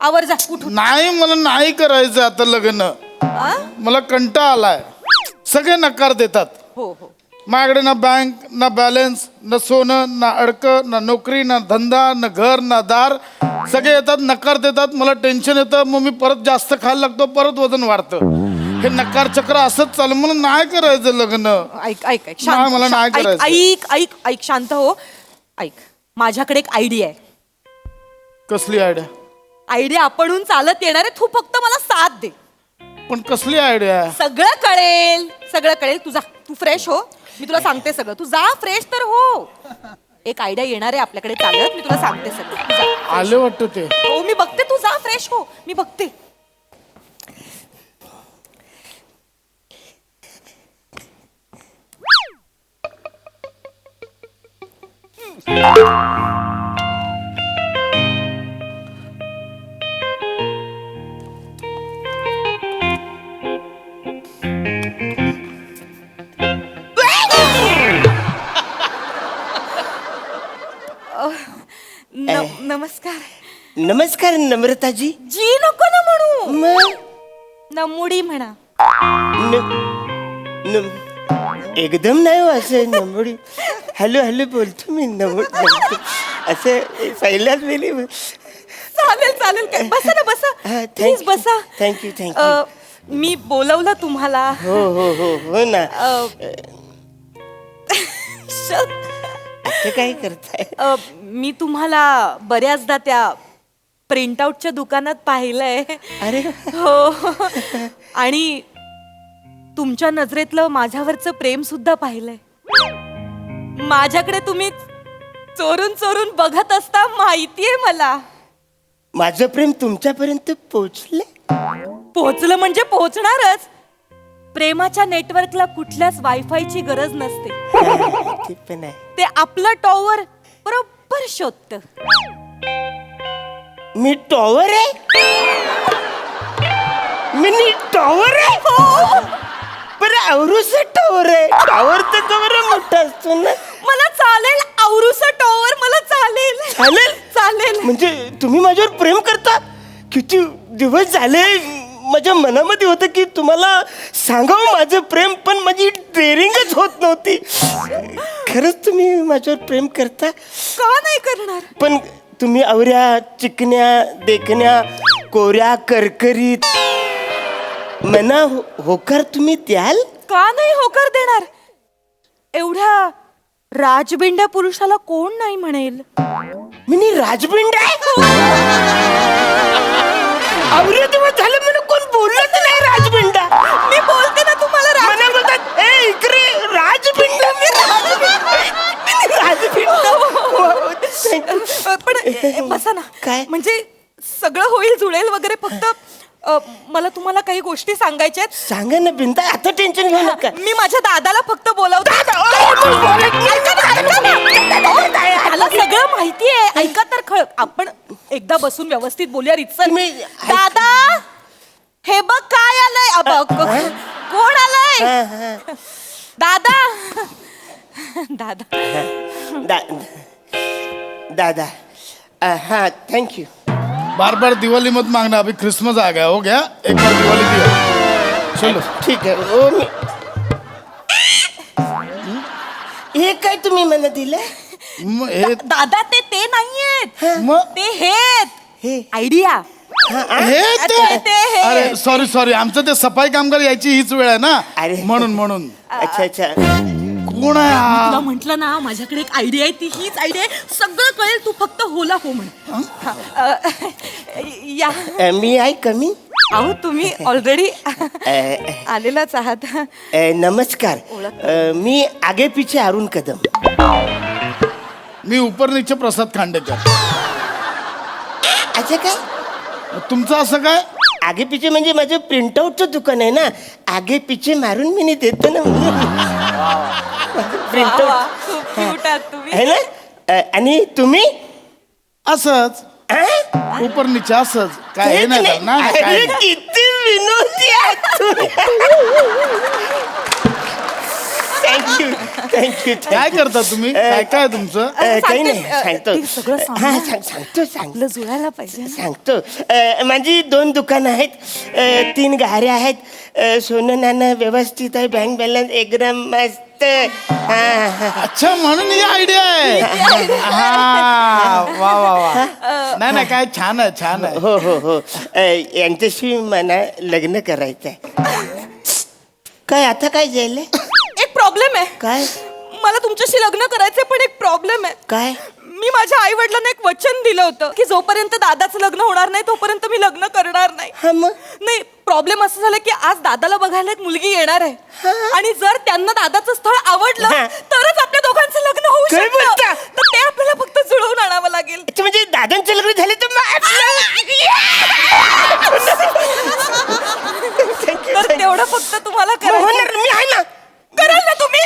आवर जा उठून. नाही मला नाही करायचं आता लग्न. मला कंटाळा आलाय. सगळे नकार देतात. हो हो. माझ्याकडे ना बँक ना बॅलन्स ना सोनं ना अडकं ना नोकरी ना धंदा ना घर ना दार. सगळे येतात नकार देतात. मला टेन्शन येतं. मग मी परत जास्त खायला लागतो. परत वजन वाढतं. हे नकार चक्र असंच चालू. मला नाही करायचं लग्न. ऐक ऐक ऐक नाही, मला नाही करायचं. ऐक ऐक ऐक शांत हो. ऐक माझ्याकडे एक आयडिया आहे. कसली आयडिया? आयडिया आपणहून चालत येणार आहे. तू फक्त मला साथ दे. पण कसली आयडिया? सगळं कळेल. सगळं कळेल. तू फ्रेश हो. मी तुला सांगते सगळं. तू जा फ्रेश तर हो. एक आयडिया येणार आहे आपल्याकडे चालत. मी तुला सांगते सगळं. तू जा. आले वाटतं ते. हो मी बघते. तू जा फ्रेश हो. मी बघते. नमस्कार. नमस्कार नम्रताजी. जी नको ना म्हणू. मग नमुडी म्हणा. एकदम नाही हो असं नमुडी. हॅलो हॅलो बोलतो मी नमुडी असं पहिल्याच वेळी. चालेल चालेल. काय बसा ना बसा. प्लीज बसा. Thank you thank you. मी बोलवलं तुम्हाला. हो हो हो हो ना. असं काय करताय? मी तुम्हाला बऱ्याचदा त्या प्रिंटआउटच्या दुकानात पाहिलंय. अरे हो. आणि तुमच्या नजरेतलं माझ्यावरचं प्रेम सुद्धा पाहिलंय. माझ्याकडे तुम्ही चोरून चोरून बघत असता माहितीये मला. माझं प्रेम तुमच्यापर्यंत पोहोचलं? पोहोचलं म्हणजे पोहोचणारच. प्रेमाच्या नेटवर्कला कुठल्याच वायफायची गरज नसते. ते पण आहे. ते आपलं टॉवर बरोबर शोधत. मी टॉवर आहे. मिनी टॉवर आहे. हो. बरं आवरूस टॉवर आहे. टॉवर तर बरं मोठा असतो ना. मला चालेल आवरूस टॉवर. मला चालेल. चालेल चालेल. म्हणजे तुम्ही माझ्यावर प्रेम करता? किती दिवस झाले माझ्या मनामध्ये होतं की तुम्हाला सांगावं माझं प्रेम, पण माझी डेअरिंगच होत नव्हती. खरंच तुम्ही माझ्यावर प्रेम करता? का नाही करणार? पण तुम्ही आवऱ्या चिकन्या देखण्या कोऱ्या करकरीत मना होकार तुम्ही द्याल? का नाही होकार देणार? एवढ्या राजबिंड्या पुरुषाला कोण नाही म्हणेल? मी राजबिंड आवरे दिवस झाले मला कोण बोलत नाही राजबिंडा. मी बोलते ना तुम्हाला. मला बोलतात ए इकडे राजबिंड. पण बसा ना. काय? म्हणजे सगळं होईल जुळेल वगैरे. फक्त मला तुम्हाला काही गोष्टी सांगायच्या आहेत. सांगा ना बिंदा. आता टेन्शन घेऊ नका. मी माझ्या दादाला फक्त बोलावते. त्याला सगळं माहितीये. ऐका तर खळ. आपण एकदा बसून व्यवस्थित बोलूया रितसर. दादा हे बघ काय आलंय. कोण आलंय? दादा. दादा. दादा हाँ थैंक यू. बार बार दिवाली मत मांगना. अभी क्रिसमस आ गया. हो गया एक बार दिवाली दिया. चलो ठीक है. ओ हे काय तुम्ही मला दिलं? दादा ते नाहीयेत. मग ते हे आयडिया. अरे सॉरी सॉरी. आमचं ते सफाई कामगार यायची हीच वेळ आहे ना. अरे. म्हणून अच्छा अच्छा. कोण आहे हा? तुला म्हंटल ना माझ्याकडे एक आयडिया आहे. ती हीच आयडिया आहे. सगळं कळेल. तू फक्त होला हो म्हण. या. मी आहे कमी. अहो तुम्ही ऑलरेडी आलेलाच आहात. नमस्कार. मी आगे पीछे अरुण कदम. मी ऊपर नीचे प्रसाद खांडेकर. अच्छा काय? तुमचं असं काय? आगे पीछे म्हणजे माझं प्रिंटआउटचं दुकान आहे ना. आगे पीछे मारून मी देतो ना प्रिंटआउट. खूप क्यूट आहात तुम्ही. है ना. आणि तुम्ही असंच ऊपर नीचे असंच. काय हे नाही करणार काय अरे, नाही. किती विनोदी आहात तुम्ही. थँक्यू थँक्यू काय करता तुम्ही काय काय तुमचं काही नाही सांगते, सांगतो ते सगळं सांग हा ना. सांगतो आपलं जुळायला पाहिजे ना. सांगतो माझी 2 दुकानं आहेत 3 गाड्या आहेत सोनं नाणं व्यवस्थित आहे बँक बॅलन्स एकदम मस्त हा अच्छा म्हणून ही आयडिया आहे हा वा वा वा नाही नाही काय छान आहे छान आहे हो हो हो यांच्याशी मला लग्न करायचं आहे काय आता काय झालं एक प्रॉब्लेम आहे काय मला तुमच्याशी लग्न करायचंय पण एक प्रॉब्लेम आहे काय मी माझ्या आई वडिलांना एक वचन दिलं होतं की जोपर्यंत दादाचं लग्न होणार नाही तोपर्यंत मी लग्न करणार नाही हा मग नाही प्रॉब्लेम असं झालं की आज दादाला बघायला एक मुलगी येणार आहे आणि जर त्यांना दादाचं स्थळ आवडलं हा. तरच आपल्या दोघांचं लग्न होऊ काय शकतं बोलता? तर ते आपल्याला फक्त जुळवून आणावं लागेल अच्छा, म्हणजे दादांचं लग्न झालं तर तर तेवढं फक्त तुम्हाला करायचं होणार मी आहे ना कराल ना तुम्ही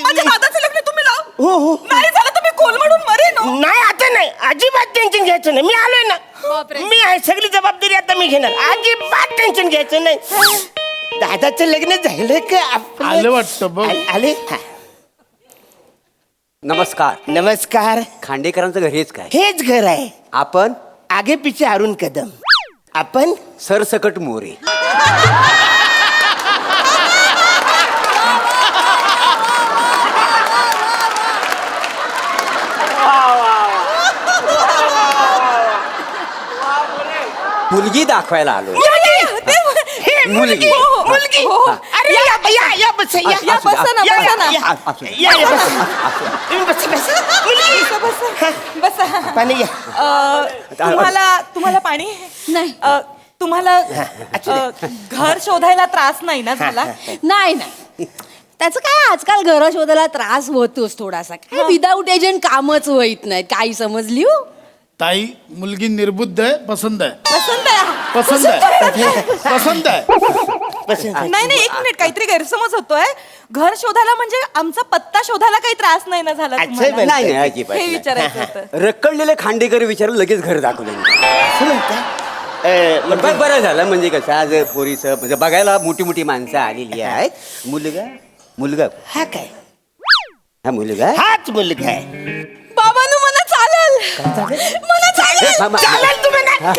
माझ्या हा. दादाचं लग्न तुम्ही लाव हो हो नाही झालं तर मी कोलमडून मरेन हो. नाही आता नाही अजिबात टेन्शन घ्यायचं नाही मी आलोय ना बापरे. मी आहे सगळी जबाबदारी आता मी घेणार अजिबात टेन्शन घ्यायचं नाही दादाचं लग्न झालं का आपलं- आलं वाटतं बघ. आले हा. नमस्कार नमस्कार खांडेकरांचं घर हेच काय हेच घर आहे आपण आगे पिछे अरुण कदम आपण सरसकट मोरे मुलगी दाखवायला आलो मुलगी. मुलगी हो. अरे या बस या, बसा ना, बसा ना. या बस तुम्ही बस मुलगी बसा पाणी या तुम्हाला पाणी नाही तुम्हाला घर शोधायला त्रास नाही ना झाला नाही नाही त्याचं काय आजकाल घर शोधायला त्रास होतोच थोडासा काय विदाऊट एजंट कामच होईत नाही काही समजली हो ताई मुलगी निर्बुद्ध आहे पसंत आहे पसंत आहे पसंत आहे पसंत आहे नाही नाही एक मिनिट काहीतरी गैरसमज होतोय घर शोधायला म्हणजे आमचा पत्ता शोधायला काही त्रास नाही ना झाला अच्छा, तुम्हाला? बरं. नाही नाही अजिबात हे नाही. विचारायचं होतं रखडलेले खांडेकर विचारून लगेच घर दाखवलं असं म्हणताय पण बरं झालं म्हणजे कसं आज पोरीचं म्हणजे बघायला मोठी मोठी माणसं आलेली आहेत मुलगा हा काय हा मुलगा हाच मुलगा आहे बाबांनो मला चालेल मला चालेल थांबा. चालेल तुम्ही ना.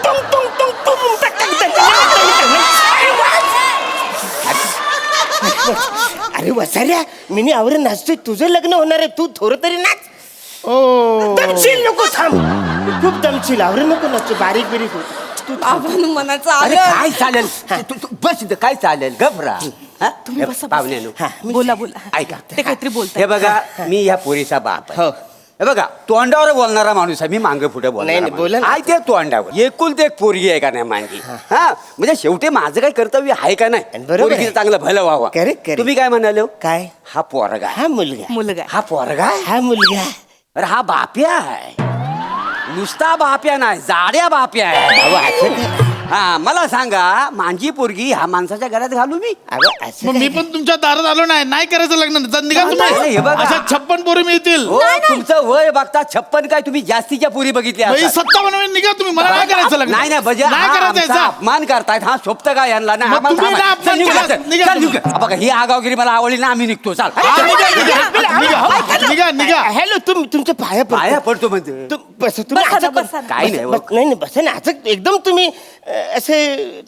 टुंग, टुंग, टुंग, टुंग, टक, टक, टक, अरे वसाऱ्या मी आवरून नाचतोय तुझं लग्न होणार आहे तू थोडं तरी नाच ओ दमशील नको थांब खूप दमशील आवरून नको नाचतो बारीक बिरीक होत तू बाबांनो मला अरे चालेल काय चालेल तू बस इथं, काय चालेल घबरा तुम्ही बसा, बसा. पाहुण्यानो बोला बोला ऐका ते काहीतरी बोलताय हे बघा मी ह्या पोरीचा बाप आहे हो हे बघा तोंडावर बोलणारा माणूस आहे मी मांग पुढे नाही, नाही, बोला ना. आहे ते तोंडावर एकुलते एक पोरगी आहे का नाही माझी हा म्हणजे शेवटी माझं काय कर्तव्य आहे का नाही बरोबर आहे. पोरगीचं चांगलं भलं व्हावं Correct, correct. तुम्ही काय म्हणाले हो? काय हा पोरगा आहे. हा मुलगा मुलगा हा पोरगा आहे? हा मुलगा अरे हा बाप्या आहे नुसता बाप्या नाही जाड्या बाप्या आहे अहो असं काय हा मला सांगा माझी पोरगी ह्या माणसाच्या घरात घालू मी अहो असं मग मी काय? पण तुमच्या दारात आलो नाही करायचं लग्न निघा नाही, हे बघा. तुम्ही अशा 56 पोरी मिळतील हो तुमचं वय बघता 56 काय तुम्ही जास्तीच्या पोरी बघितल्या बाई, असतात. 57 निघा तुम्ही मला नाही करायचं लग्न नाही नाही म्हणजे नाही हा करायचं आमचा याचा. अपमान करतायत हा शोभत का यांना नाही मग आम्हाला तुम्ही थांबा. ना अपमान चल, निघू, केला. चल, निघा चल, तुम्ही. निघू. बघा ही आगावगिरी मला आवडली ना आम्ही निघतो चाल हा, निघा हॅलो तुम्ही तुमच्या पाया पाया पडतो पडतो म्हणजे बस तुम्ही बसा ना, असं बसा ना. काय नाही, बस- नाही नाही बस ना असं एकदम तुम्ही असे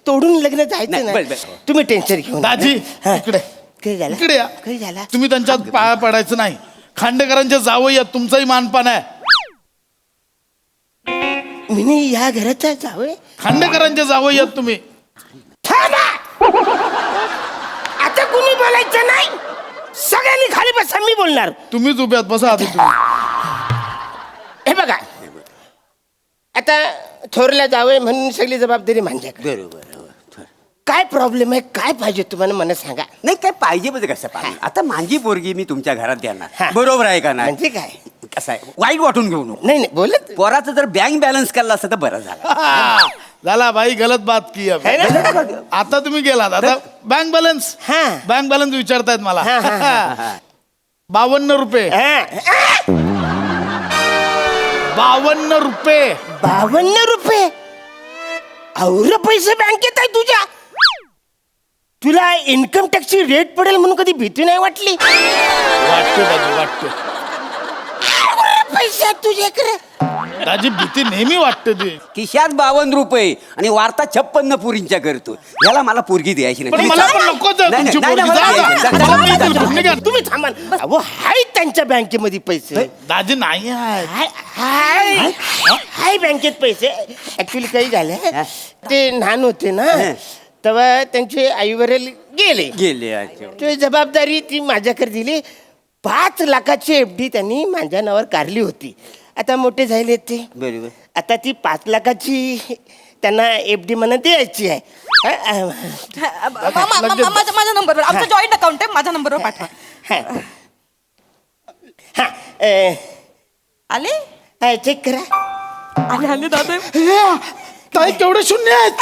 तोडून लग्न जायचं नाही, ना बस, बस. तुम्ही टेन्शन घेऊन दाजी हा. इकडे काय झालं इकडे या. काय झाला तुम्ही त्यांच्यात पाया पडायचं नाही खांडेकरांच्या जावई आहेत तुमचाही मानपान आहे मी या घराचा जावं खांडेकरांच्या जावई आहेत तुम्ही आता कुणी बोलायचं नाही सगळ्यांनी खाली बसा मी बोलणार तुम्हीच उभ्यात बसा आधी तुम्ही हे बघा आता थोरला जावं म्हणून सगळी जबाबदारी माझ्याकडे बरोबर हो. काय प्रॉब्लेम आहे काय पाहिजे तुम्हाला मला सांगा नाही काय पाहिजे म्हणजे कसं पाहिजे आता माझी पोरगी मी तुमच्या घरात हा. देणार बरोबर आहे का नाही म्हणजे काय कसं आहे वाईट वाटून घेऊ नको नाही नाही बोलत पोराचं जर बँक बॅलन्स केला असतं तर बरं झालं झाला भाई गलत बात की अब. है ना? आता तुम्ही गेलात आता बँक बॅलन्स हा. बँक बॅलन्स विचारतायत मला हा, हा, 52 रुपये हा. 52 रुपये 52 रुपये और पैसे बँकेत आहे तुझ्या तुला इन्कम टॅक्सची रेट पडेल म्हणून कधी भीती नाही वाटली? वाटतं दाजी वाटतं. पैसे तुझ्याकडे दाजी भीती नेहमी वाटते ती. खिशात 52 रुपये आणि वार्ता 56 पुरींच्या करतो. याला मला पोरगी द्यायची पण नाही. मला पण नको नाही, नाही, तुमची नाही, पोरगी. नाही, जा, नाही, जा. नाही, मला नाही, मी देतो. निघा. तुम्ही थांबा. अहो हाय त्यांच्या बँकेमध्ये पैसे. दाजी नाही आहे. हाय बँकेत पैसे. ऍक्च्युली काही झालं ते लहान होते ना तेव्हा त्यांचे आई वडील गेले. गेले अच्छा. ते जबाबदारी ती माझ्याकडे दिली. 5 लाखाची FD त्यांनी माझ्या नावावर काढली होती. आता मोठे झाले ते. बरोबर. आता ती 5 लाखाची त्यांना FD म्हणून द्यायची आहे. माझ्या नंबरवर आमचं जॉईंट अकाउंट आहे, माझ्या नंबरवर पाठवा. आले चेक करा. आले आले दादा. ताई केवढे शून्य आहेत.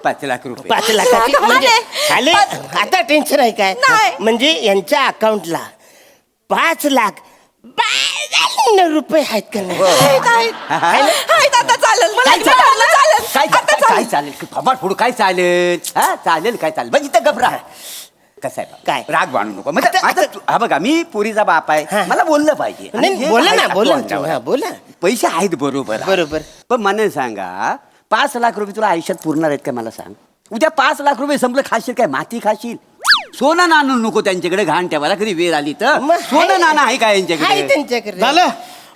5 लाख रुपये. 5 लाखाची आता म्हणजे आले. आले. आता टेन्शन आहे काय? नाही. म्हणजे यांच्या अकाउंटला 5 लाख 52 रुपये आहेत का नाही? हाय दादा, चालेल मला काय एकदा ठरलं, चालेल. काय आता काय काय चालेल फबाड फोडू काय चालेल हा चालेल काय चालेल बघ इथं घबरा कसं आहे काय? राग बांधू नको म्हणजे आता- आता हा बघा मी पोरीचा बाप आहे हा. मला बोललं पाहिजे आणि नाही हे बोला ना आहे बोला तो ना अंगावर. हा, बोला. पैसे आहेत बरोबर आहे. बरोबर. पण मला सांगा 5 लाख रुपये तुला आयुष्यात पुरणार आहेत का मला सांग उद्या 5 लाख रुपये संपलं खाशील काय माती खाशील सोनं नाणं नको त्यांच्याकडे घाण ठेवायला कधी वेळ आली तर मग सोनं नाणं आहे का हाय यांच्याकडे त्यांच्याकडे. झालं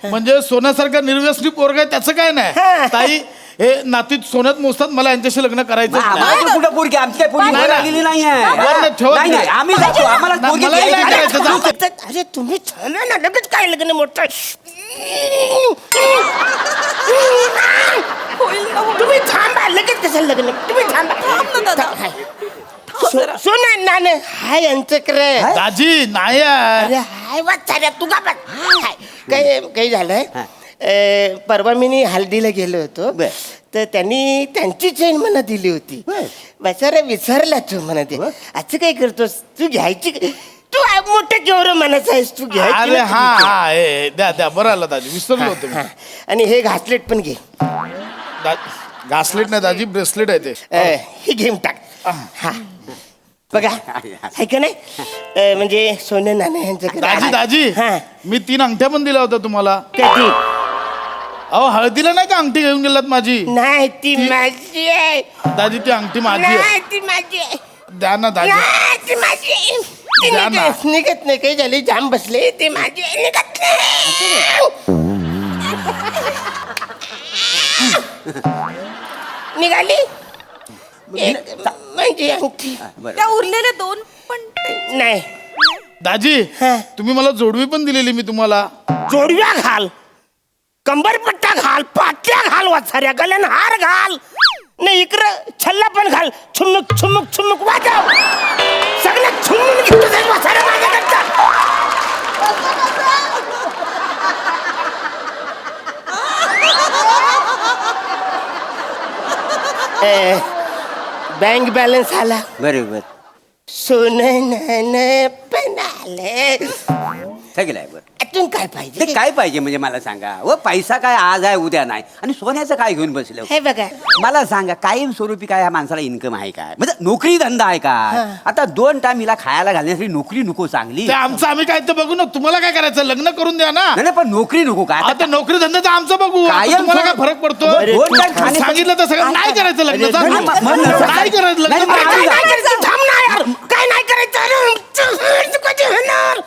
म्हणजे सोन्यासारखा निर्व्यसनी पोरगा आहे त्याचं काय हा. नाही. ताई हे नातीत सोन्यात मोजतात मला यांच्याशी लग्न करायचं नाही. आम्हाला तर कुठं पोरगी आमची काय पोरगी नाही, वर नाही. आलेली नाही वर नाही, ठेवत नाही नाही. आम्ही जातो आम्हाला नाही, पोरगी मलाही नाही द्यायची. करायचं. जा. अरे तुम्ही थांबा ना लगेच काय लग्न मोठं होईल ना, होईल. तुम्ही थांबा लगेच कसं लग्न तुम्ही थांबा. थांब ना दादा. हाय. सोना नाणं हाय यांच्याकडे. दाजी नाही आहे. अरे हाय वाचाऱ्या तू का बघ हाय. काही झालंय परवा मी हल्दीला गेलो होतो बर. तर त्यांनी त्यांची चेन मला दिली होती. बर. बेचारा विसरला तू म्हणा ते असं काय करतोस तू घ्यायची तू मोठं केवढं मनाचं आहेस तू घ्यायची अरे ना हा तुझी. हा हे द्या द्या बरं आलं दाजी विसरलो होतो मी. हा. आणि हे घासलेट पण घे. घासलेट नाही दाजी ब्रेसलेट आहे ते. हे घेऊन टाक हा बघा आहे का नाही म्हणजे सोनं नाणं यांच्याकडे दाजी दाजी हा. मी 3 अंगठ्या पण दिल्या होत्या तुम्हाला. कधी अहो हळदीला नाही का अंगठी घेऊन गेलात माझी. नाही ती माझी आहे. दाजी ती अंगठी माझी आहे. नाही ती माझी आहे. द्या ना दाजी. नाही, ती माझी आहे. ती द्या ना. निघत नाही काही झाले जाम बसले ते माझी आहे, निघत नाही. निघाली एक म्हणजे अंगठी बरं. त्या उरलेले 2 पण ते- नाही दाजी हा. तुम्ही मला जोडवी पण दिलेली मी तुम्हाला. जोडव्या घाल कंबरपट्टा घाल पाट्या घाल वाचाऱ्या गल्यान हार घाल नाही इकडं छल्ला पण घाल छुमुक छुमुक छुमुक वाजव सगळं छुमून घेऊन जाईल वाचाऱ्या माझ्याकडचा. बँक बॅलन्स आला बरोबर सोनं नाणं पण आले. सगळं बरं अजून काय ते पाहिजे काय पाहिजे म्हणजे मला सांगा व पैसा काय आज आहे उद्या नाही आणि सोन्याचं काय घेऊन बसलं हे बघा मला सांगा कायमस्वरूपी काय ह्या माणसाला इन्कम आहे काय म्हणजे नोकरी धंदा आहे का आता 2 टाइम हिला खायला घालण्यासाठी नोकरी नको चांगली ते आमचं आम्ही काय ते बघू ना तुम्हाला काय करायचं लग्न करून द्या ना. नाही नाही, पण नोकरी नको काय आता नोकरी धंद्याचं आमचं बघू आता कायम तुम्हाला काय सोड- फरक पडतो. अरे, 2 टाइम खाणे- सांगितलं तर सगळं नाही करायचं लग्न. जा नाही, तू. मग नसं- नाही करायचं लग्न. नाही, काय नाही, नाही करायचं थांब ना यार काय नाही करायचं तू कधी होणार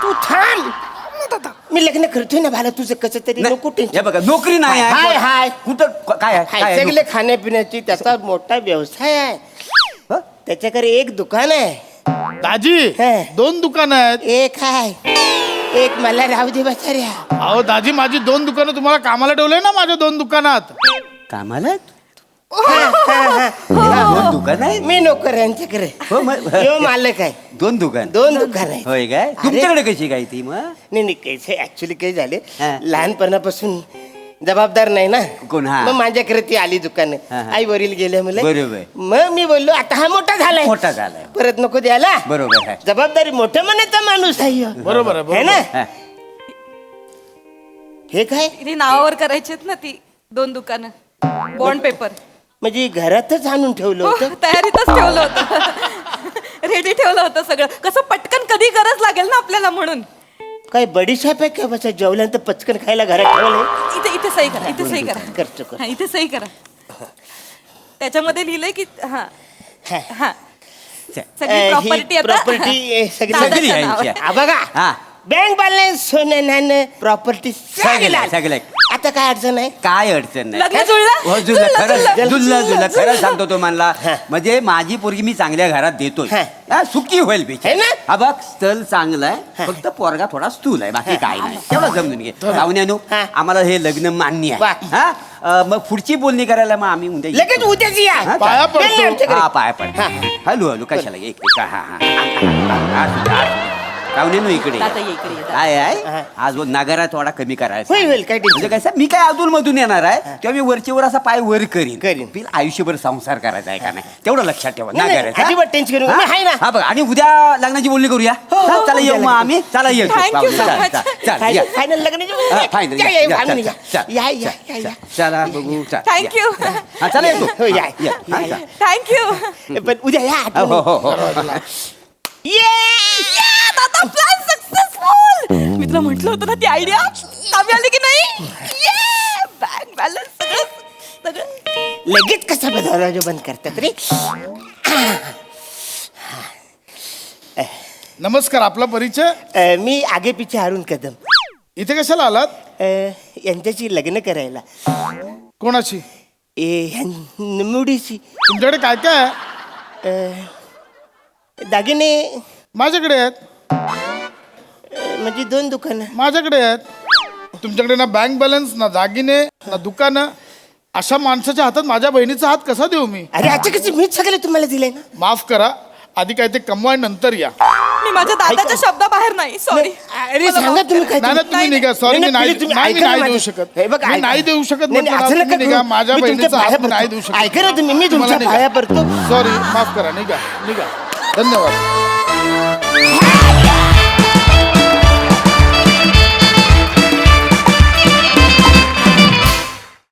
तू थांब मी लग्न करतोय ना भाला तुझं कसं तरी नाही, नको हे टेन्शन. बघा नोकरी नाही हाय, आहे हाय. कुठं काय आहे? काय आहे? सगळे खाण्यापिण्याची त्याचा मोठा व्यवसाय आहे हं? त्याच्याकडे एक दुकान आहे दाजी हे. 2 दुकानं आहेत. एक आहे एक मला राहू दे बसाऱ्या. अहो दाजी माझी 2 दुकानं तुम्हाला कामाला ठेवलंय ना माझ्या 2 दुकानात. कामाला हा, हा, हा. 2 दुकान आहे मी नोकर यांच्याकडे हो, मग- यो मालक आहे 2 दुकान 2 दुकान आहे होय काय अरे. तुमच्याकडे कशी काय ती मग नाही नाही कैसे ऍक्च्युली काही झाले हा. लहानपणापासून जबाबदार नाही ना कोण, हा. मग माझ्याकडे ती आली दुकान हा, हा. आई वरील गेले मुले बरोबर. मग मी बोललो आता हा मोठा झालाय मोठा झालाय परत नको द्यायला बरोबर आहे. जबाबदारी मोठं म्हणायचा माणूस आहे ह्यो. बरोबर आहे है बरोबर. ना हा. हे काय ती नावावर करायची आहेत ना ती 2 दुकानं बॉन्ड पेपर. म्हणजे घरातच आणून ठेवलं हो, होतं. तयारीतच ठेवलं होतं रेडी ठेवलं होतं सगळं कसं पटकन कधी गरज लागेल ना आपल्याला म्हणून काय बडीशाप आहे का बसा जेवल्यानंतर पचकन खायला घरात ठेवलंय. इथे इथे सही करा इथे सही करा करतो कर. हा, इथे सही करा त्याच्यामध्ये लिहिलंय की हा हा. हा सगळी ही प्रॉपर्टी आता प्रॉपर्टी सगळी दादाच्या सगळी आहे नावावर. यांची. हा, बघा हा. बँक बॅलन्स सोनं नाणं प्रॉपर्टी सगळं, सगळं. आता काय अडचण आहे. काय अडचण नाही लग्न जुळलं? हो, जुळलं जुळलं, खरं जुळलं. जुळलं खरं सांगतो तुम्हाला हा. म्हणजे माझी पोरगी मी चांगल्या घरात देतोय हा. हा, सुखी होईल है बिचारी. ना? हा बघ स्थल चांगलं आहे फक्त पोरगा थोडा स्थूल आहे बाकी काय नाही तेवढं समजून घे पाहुण्यानो हा. आम्हाला हे लग्न मान्य वा. आहे हा मग पुढची बोलणी करायला मग आम्ही उद्या येतो. लगेच उद्याच या. हा, पाया बेल पडतो. आमच्याकडे. हा पाय पड हॅलो हॅलो कशाला एक एक हा हा पाहुण्यानो इकडे दादा ये इकडे ये. काय हा. आहे आज नगारा थोडा कमी करायचा होईल, होईल, काय टेन्शन म्हणजे कसं मी काय अधून मधून येणार आहे तेव्हा मी वरचीवर असा पाय वर करीन करीन. बिल आयुष्यभर संसार करायचा आहे का नाही तेवढं लक्षात ठेवा नाही, नाही, नागाराचं, हा? अजिबात टेन्शन घेऊ नका. मी आहे ना. हा बघा आणि उद्या लग्नाची बोलणी करूया हा, चला येऊ मग आम्ही चला येतो Thank you पाहुणे, so चला, much. चला, चला, या. फायनल लग्नाची हा, final, या, या, या, या, फायनल चला, या. चला, या, या, या, या. चला बघू चला, Thank या. you. हा चला येतो हो, या, या, या, हा, या. चला. थँक्यू पण उद्या या हो हो हो दादा प्लॅन सक्सेसफुल मी तुला म्हटलं होतं ना ती आयडिया कामी आली की नाही बँक बॅलन्स सगळं सगळं लगेच कसा दरवाजा बंद करतात रे. नमस्कार, आपला परिचय? मी आगे पिछे हारून कदम इथे कशाला आलात? यांच्याशी लग्न करायला कोणाची? मुडीशी तुमच्याकडे काय काय आहे? दागिने माझ्याकडे आहेत. म्हणजे 2 दुकानं. माझ्याकडे आहेत. तुमच्याकडे ना बँक बॅलन्स ना दागिने ना दुकानं. अशा माणसाच्या हातात माझ्या बहिणीचा हात कसा देऊ मी? अरे अचानक मीच सगळे तुम्हाला दिले ना. माफ करा, आधी काय ते कमवाय नंतर या. मी माझ्या दादाच्या शब्दाबाहेर नाही सॉरी अरे सांगा तुम्ही काय नाही ना, तुम्ही निघा. सॉरी, मी नाही तुम्ही नाही, मी ऐका ना नाही देऊ माझं. शकत. हे बघा, मी ऐका. नाही देऊ शकत नाही, नाही, म्हटलं असं ना, नका तुम्ही निघा. करू. माझ्या मी तुमच्या बहिणीचा पाया हात पडतो. नाही देऊ शकत. ऐका ना तुम्ही, मी तुमच्या तुम्हाला निघा. पाया पडतो. सॉरी, माफ करा, निघा निघा. धन्यवाद.